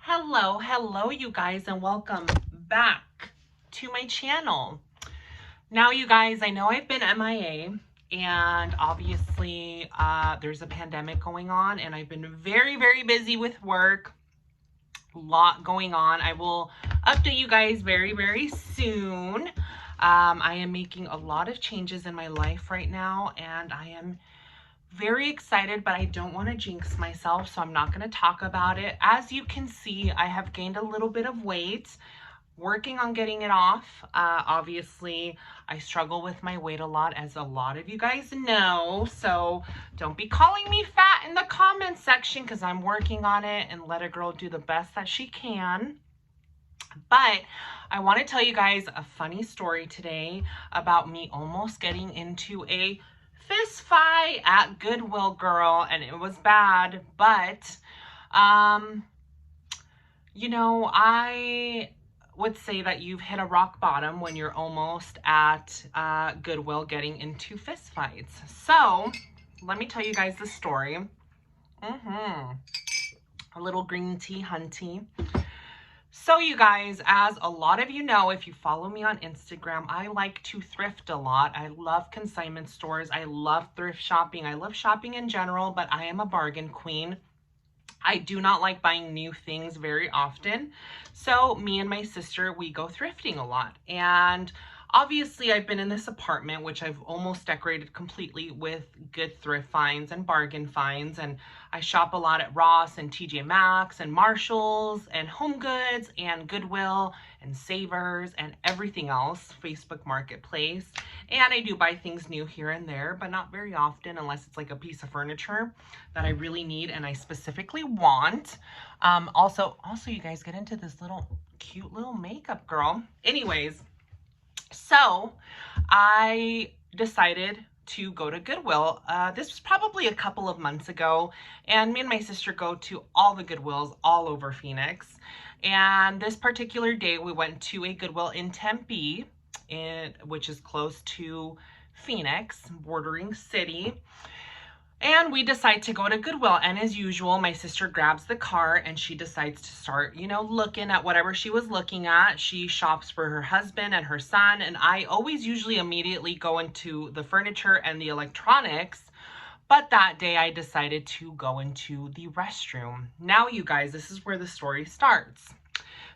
Hello, you guys, and welcome back to my channel. Now, you guys, I know I've been MIA, and obviously there's a pandemic going on, and I've been very busy with work. A lot going on. I will update you guys very soon. I am making a lot of changes in my life right now, and I am very excited, but I don't want to jinx myself, so I'm not going to talk about it. As you can see, I have gained a little bit of weight, working on getting it off. Obviously, I struggle with my weight a lot, as a lot of you guys know, so don't be calling me fat in the comment section, because I'm working on it, and let a girl do the best that she can. But I want to tell you guys a funny story today about me almost getting into a fist fight at Goodwill, girl, and it was bad. But I would say that you've hit a rock bottom when you're almost at Goodwill getting into fist fights. So let me tell you guys the story. A little green tea, hunty. So you guys, as a lot of you know, if you follow me on Instagram, I like to thrift a lot. I love consignment stores. I love thrift shopping. I love shopping in general, but I am a bargain queen. I do not like buying new things very often. So me and my sister, we go thrifting a lot. And obviously I've been in this apartment, which I've almost decorated completely with good thrift finds and bargain finds. And I shop a lot at Ross and TJ Maxx and Marshalls and Home Goods and Goodwill and Savers and everything else, Facebook Marketplace. And I do buy things new here and there, but not very often unless it's like a piece of furniture that I really need and I specifically want. Also, you guys get into this cute little makeup girl. Anyways, so I decided to go to Goodwill. This was probably a couple of months ago, and me and my sister go to all the Goodwills all over Phoenix. And this particular day, we went to a Goodwill in Tempe, which is close to Phoenix, bordering city. And we decide to go to Goodwill. And as usual, my sister grabs the cart and she decides to start, looking at whatever she was looking at. She shops for her husband and her son. And I always usually immediately go into the furniture and the electronics. But that day I decided to go into the restroom. Now, you guys, this is where the story starts.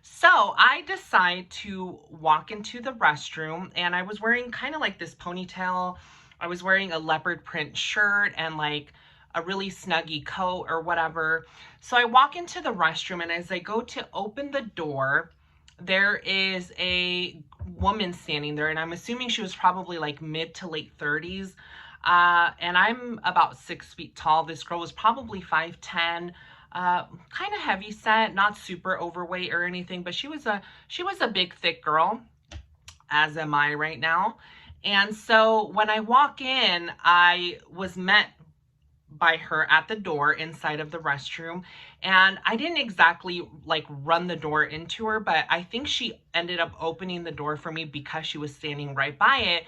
So I decide to walk into the restroom, and I was wearing kind of like this ponytail. I was wearing a leopard print shirt and like a really snuggy coat or whatever. So I walk into the restroom, and as I go to open the door, there is a woman standing there, and I'm assuming she was probably like mid to late 30s. And I'm about 6 feet tall. This girl was probably 5'10", kind of heavy set, not super overweight or anything, but she was a big, thick girl, as am I right now. And so when I walk in, I was met by her at the door inside of the restroom, and I didn't exactly like run the door into her, but I think she ended up opening the door for me because she was standing right by it.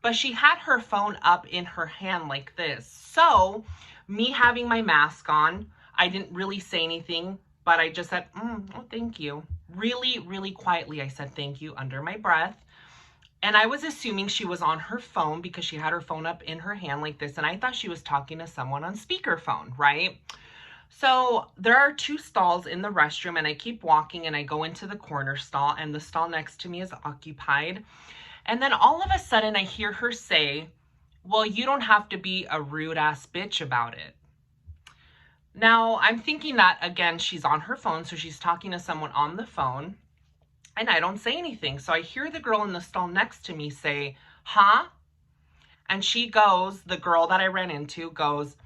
But she had her phone up in her hand like this. So me having my mask on, I didn't really say anything, but I just said, oh, thank you. Really quietly, I said thank you under my breath. And I was assuming she was on her phone because she had her phone up in her hand like this. And I thought she was talking to someone on speakerphone, right? So there are 2 stalls in the restroom, and I keep walking, and I go into the corner stall, and the stall next to me is occupied. And then all of a sudden I hear her say, well, you don't have to be a rude ass bitch about it. Now I'm thinking that, again, she's on her phone, so she's talking to someone on the phone. And I don't say anything. So I hear the girl in the stall next to me say, huh? And she goes, the girl that I ran into goes,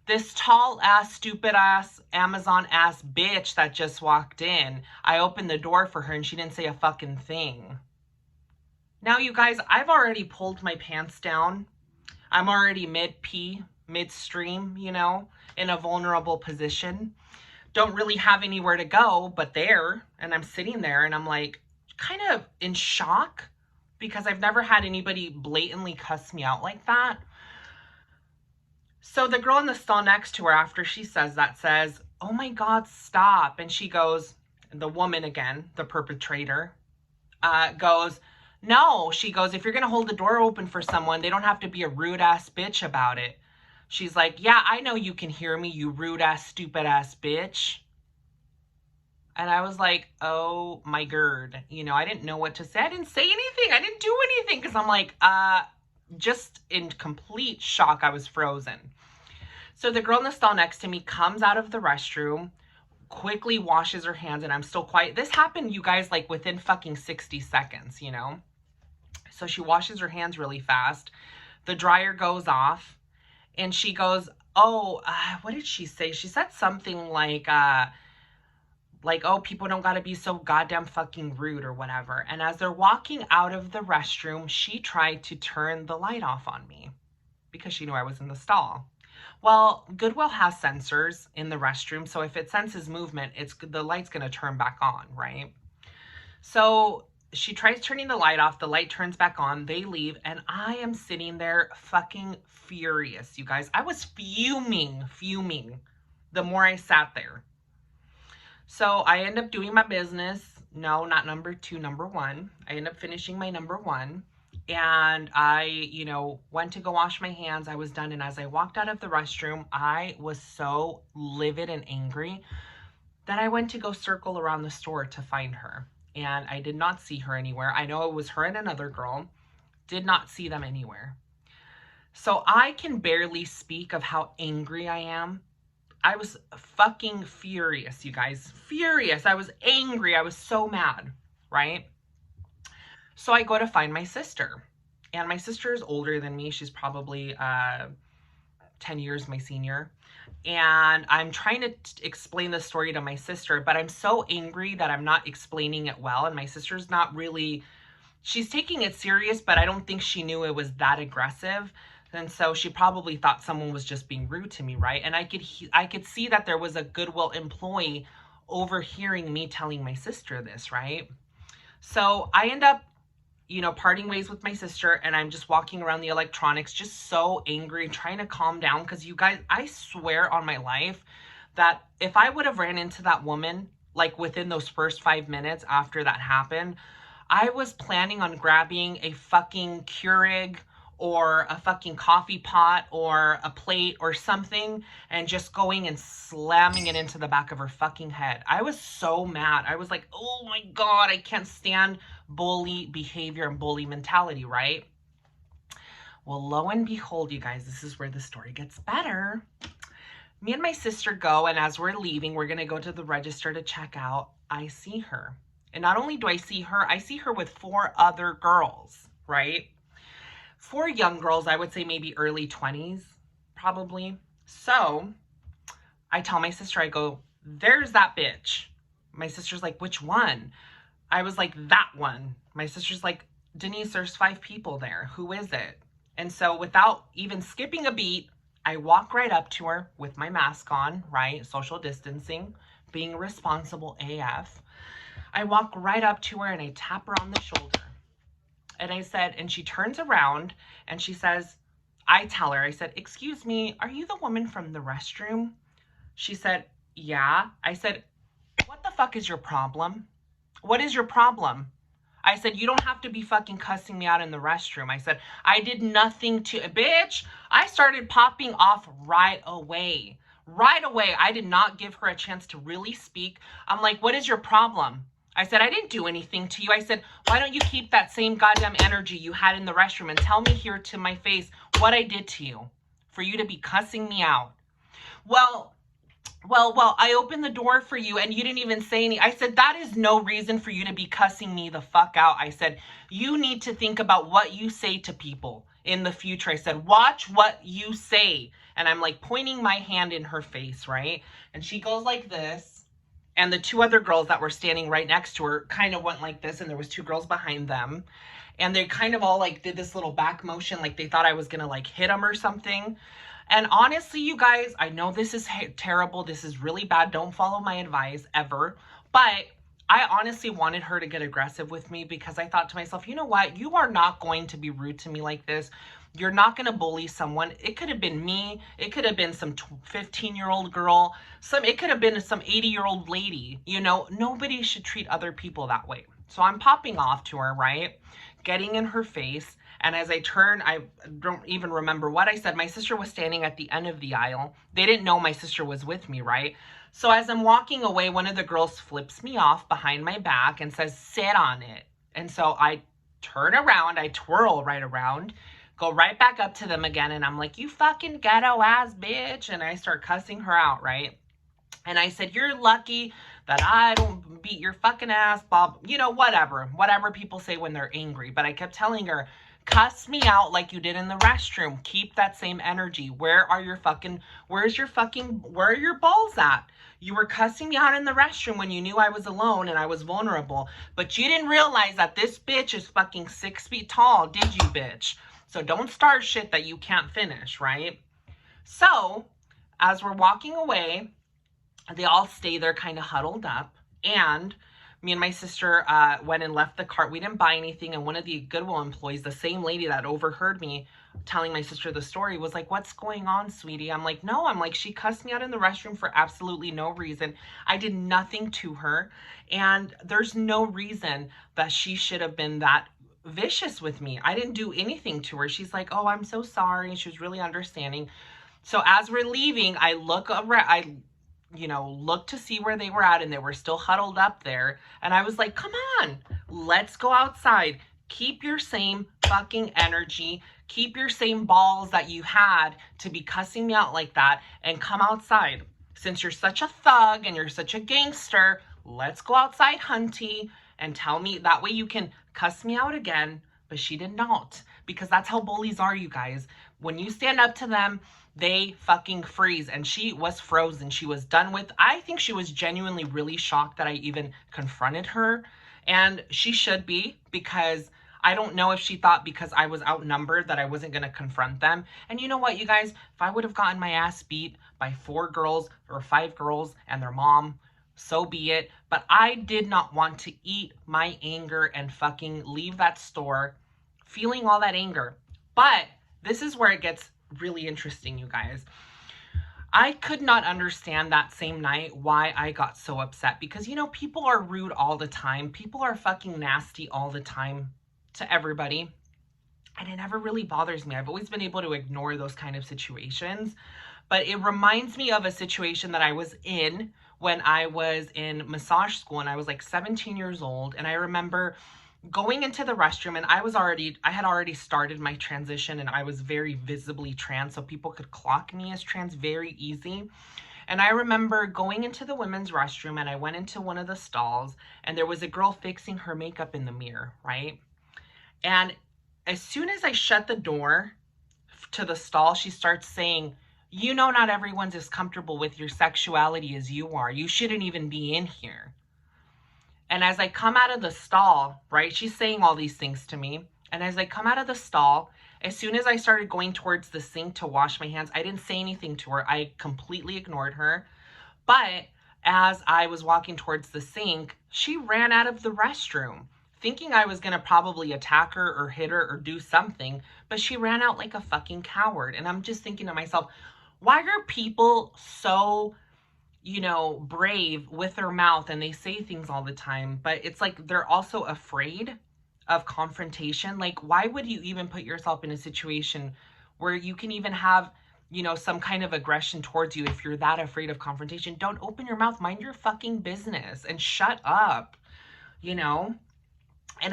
this tall ass, stupid ass, Amazon ass bitch that just walked in. I opened the door for her and she didn't say a fucking thing. Now, you guys, I've already pulled my pants down. I'm already mid-pee, midstream, in a vulnerable position. Don't really have anywhere to go but there, and I'm sitting there and I'm like kind of in shock because I've never had anybody blatantly cuss me out like that. So the girl in the stall next to her, after she says that, says, oh my God, stop. And she goes, the woman again, the perpetrator, goes, no. She goes, if you're going to hold the door open for someone, they don't have to be a rude ass bitch about it. She's like, yeah, I know you can hear me, you rude ass, stupid ass bitch. And I was like, oh my God. You know, I didn't know what to say. I didn't say anything. I didn't do anything because I'm like, just in complete shock. I was frozen. So the girl in the stall next to me comes out of the restroom, quickly washes her hands, and I'm still quiet. This happened, you guys, like within fucking 60 seconds, you know? So she washes her hands really fast. The dryer goes off, and she goes, oh, what did she say? She said something like, oh, people don't gotta be so goddamn fucking rude or whatever. And as they're walking out of the restroom, she tried to turn the light off on me because she knew I was in the stall. Well, Goodwill has sensors in the restroom, so if it senses movement, the light's gonna turn back on, right? So she tries turning the light off, the light turns back on, they leave, and I am sitting there fucking furious, you guys. I was fuming the more I sat there. So I end up doing my business. No, not number 2, number 1. I end up finishing my number 1. And I, you know, went to go wash my hands. I was done. And as I walked out of the restroom, I was so livid and angry that I went to go circle around the store to find her. And I did not see her anywhere. I know it was her and another girl. Did not see them anywhere. So I can barely speak of how angry I am. I was fucking furious, you guys. Furious. I was angry. I was so mad, right? So I go to find my sister. And my sister is older than me. She's probably 10 years my senior. And I'm trying to explain the story to my sister, but I'm so angry that I'm not explaining it well. And my sister's not really, she's taking it serious, but I don't think she knew it was that aggressive. And so she probably thought someone was just being rude to me, right? And I could see that there was a Goodwill employee overhearing me telling my sister this, right? So I end up, you know, parting ways with my sister, and I'm just walking around the electronics, just so angry, trying to calm down. Because you guys, I swear on my life that if I would have ran into that woman, like within those first 5 minutes after that happened, I was planning on grabbing a fucking Keurig or a fucking coffee pot or a plate or something and just going and slamming it into the back of her fucking head. I was so mad. I was like, oh my God, I can't stand bully behavior and bully mentality, right? Well, lo and behold, you guys, this is where the story gets better. Me and my sister go, and as we're leaving, we're gonna go to the register to check out. I see her. And not only do I see her with 4 other girls, right? 4 young girls, I would say maybe early 20s, probably. So I tell my sister, I go, there's that bitch. My sister's like, which one? I was like, that one. My sister's like, Denise, there's 5 people there. Who is it? And so without even skipping a beat, I walk right up to her with my mask on, right? Social distancing, being responsible AF. I walk right up to her and I tap her on the shoulder. And I said, and she turns around and she says, I tell her, I said, excuse me, are you the woman from the restroom? She said, yeah. I said, what the fuck is your problem? What is your problem? I said, you don't have to be fucking cussing me out in the restroom. I said, I did nothing to, bitch. I started popping off right away. Right away. I did not give her a chance to really speak. I'm like, what is your problem? I said, I didn't do anything to you. I said, why don't you keep that same goddamn energy you had in the restroom and tell me here to my face what I did to you for you to be cussing me out? Well, I opened the door for you and you didn't even say any. I said, that is no reason for you to be cussing me the fuck out. I said, you need to think about what you say to people in the future. I said, watch what you say. And I'm like pointing my hand in her face, right? And she goes like this. And the 2 other girls that were standing right next to her kind of went like this, and there was 2 girls behind them. And they kind of all like did this little back motion, like they thought I was gonna like hit them or something. And honestly, you guys, I know this is terrible. This is really bad. Don't follow my advice ever. But I honestly wanted her to get aggressive with me because I thought to myself, you know what? You are not going to be rude to me like this. You're not going to bully someone. It could have been me. It could have been some 15-year-old girl. It could have been some 80-year-old lady. You know, nobody should treat other people that way. So I'm popping off to her, right? Getting in her face. And as I turn, I don't even remember what I said. My sister was standing at the end of the aisle. They didn't know my sister was with me, right? So as I'm walking away, one of the girls flips me off behind my back and says, sit on it. And so I turn around, I twirl right around, go right back up to them again. And I'm like, you fucking ghetto ass bitch. And I start cussing her out, right? And I said, you're lucky that I don't beat your fucking ass, Bob. You know, whatever people say when they're angry. But I kept telling her, cuss me out like you did in the restroom. Keep that same energy. Where are your balls at? You were cussing me out in the restroom when you knew I was alone and I was vulnerable. But you didn't realize that this bitch is fucking 6 feet tall, did you, bitch? So don't start shit that you can't finish, right? So, as we're walking away, they all stay there kind of huddled up. And me and my sister went and left the cart. We didn't buy anything. And one of the Goodwill employees, the same lady that overheard me telling my sister the story, was like, what's going on, sweetie? I'm like, no. I'm like, she cussed me out in the restroom for absolutely no reason. I did nothing to her. And there's no reason that she should have been that vicious with me. I didn't do anything to her. She's like, oh, I'm so sorry. She was really understanding. So as we're leaving, I look around, look to see where they were at, and they were still huddled up there. And I was like, come on, let's go outside. Keep your same fucking energy. Keep your same balls that you had to be cussing me out like that, and come outside. Since you're such a thug and you're such a gangster, let's go outside, hunty, and tell me. That way you can cuss me out again. But she did not, because that's how bullies are, you guys. When you stand up to them, they fucking freeze. And she was frozen. She was done with. I think she was genuinely really shocked that I even confronted her. And she should be, because I don't know if she thought because I was outnumbered that I wasn't going to confront them. And you know what, you guys? If I would have gotten my ass beat by 4 girls or 5 girls and their mom, so be it. But I did not want to eat my anger and fucking leave that store feeling all that anger. But this is where it gets really interesting, you guys. I could not understand that same night why I got so upset, because, people are rude all the time. People are fucking nasty all the time to everybody. And it never really bothers me. I've always been able to ignore those kind of situations. But it reminds me of a situation that I was in when I was in massage school, and I was like 17 years old. And I remember going into the restroom, and I had already started my transition, and I was very visibly trans, so people could clock me as trans very easy. And I remember going into the women's restroom, and I went into one of the stalls, and there was a girl fixing her makeup in the mirror, right? And as soon as I shut the door to the stall, she starts saying, not everyone's as comfortable with your sexuality as you are. You shouldn't even be in here. And as I come out of the stall, right, she's saying all these things to me. And as I come out of the stall, as soon as I started going towards the sink to wash my hands, I didn't say anything to her. I completely ignored her. But as I was walking towards the sink, she ran out of the restroom, thinking I was going to probably attack her or hit her or do something. But she ran out like a fucking coward. And I'm just thinking to myself, why are people so brave with their mouth, and they say things all the time, but it's like they're also afraid of confrontation? Like, why would you even put yourself in a situation where you can even have, some kind of aggression towards you if you're that afraid of confrontation? Don't open your mouth, mind your fucking business, and shut up, And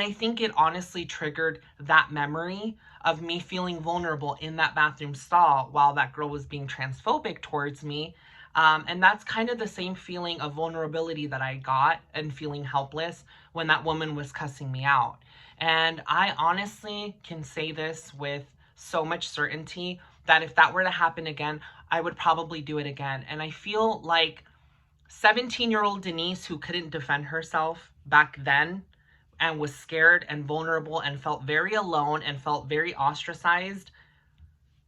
I think it honestly triggered that memory of me feeling vulnerable in that bathroom stall while that girl was being transphobic towards me. And that's kind of the same feeling of vulnerability that I got and feeling helpless when that woman was cussing me out. And I honestly can say this with so much certainty that if that were to happen again, I would probably do it again. And I feel like 17-year-old Denise, who couldn't defend herself back then and was scared and vulnerable and felt very alone and felt very ostracized,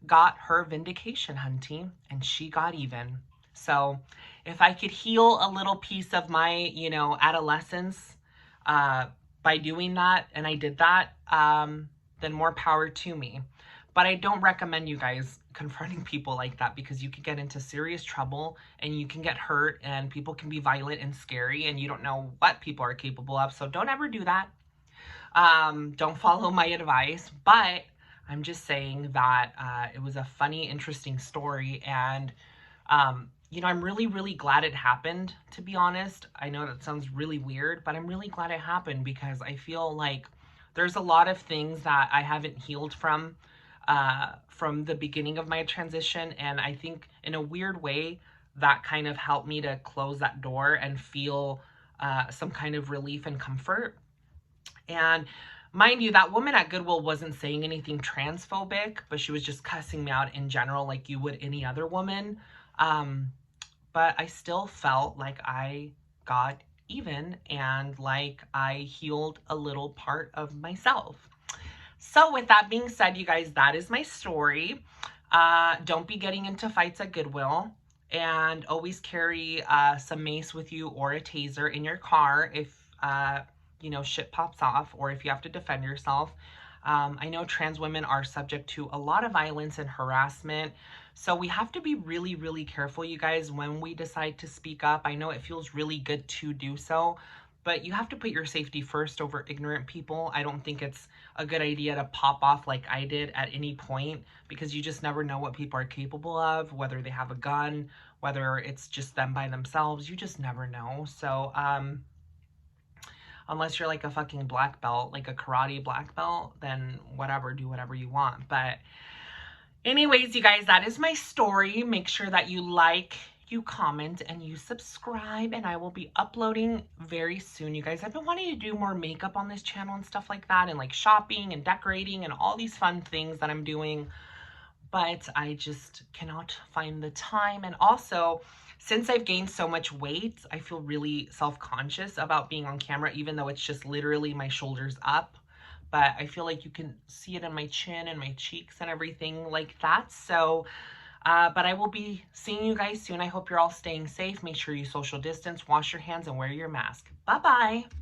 got her vindication, hunty, and she got even. So if I could heal a little piece of my, you know, adolescence by doing that, and I did that, then more power to me. But I don't recommend you guys confronting people like that, because you can get into serious trouble and you can get hurt, and people can be violent and scary, and you don't know what people are capable of. So don't ever do that. Don't follow my advice. But I'm just saying that it was a funny, interesting story. And you know, I'm really, really glad it happened, to be honest. I know that sounds really weird, but I'm really glad it happened, because I feel like there's a lot of things that I haven't healed from the beginning of my transition. And I think in a weird way, that kind of helped me to close that door and feel some kind of relief and comfort. And mind you, that woman at Goodwill wasn't saying anything transphobic, but she was just cussing me out in general, like you would any other woman. But I still felt like I got even, and like I healed a little part of myself. So with that being said, you guys, that is my story. Don't be getting into fights at Goodwill, and always carry some mace with you or a taser in your car if you know, shit pops off, or if you have to defend yourself. I know trans women are subject to a lot of violence and harassment, so we have to be really, really careful, you guys, when we decide to speak up. I know it feels really good to do so, but you have to put your safety first over ignorant people. I don't think it's a good idea to pop off like I did at any point, because you just never know what people are capable of, whether they have a gun, whether it's just them by themselves. You just never know. So, unless you're like a fucking black belt, like a karate black belt, then whatever, do whatever you want. But anyways, you guys, that is my story. Make sure that you like, you comment, and you subscribe, and I will be uploading very soon, you guys. I've been wanting to do more makeup on this channel and stuff like that, and like shopping and decorating and all these fun things that I'm doing, but I just cannot find the time. And also, since I've gained so much weight, I feel really self-conscious about being on camera, even though it's just literally my shoulders up. But I feel like you can see it in my chin and my cheeks and everything like that. So, but I will be seeing you guys soon. I hope you're all staying safe. Make sure you social distance, wash your hands, and wear your mask. Bye-bye.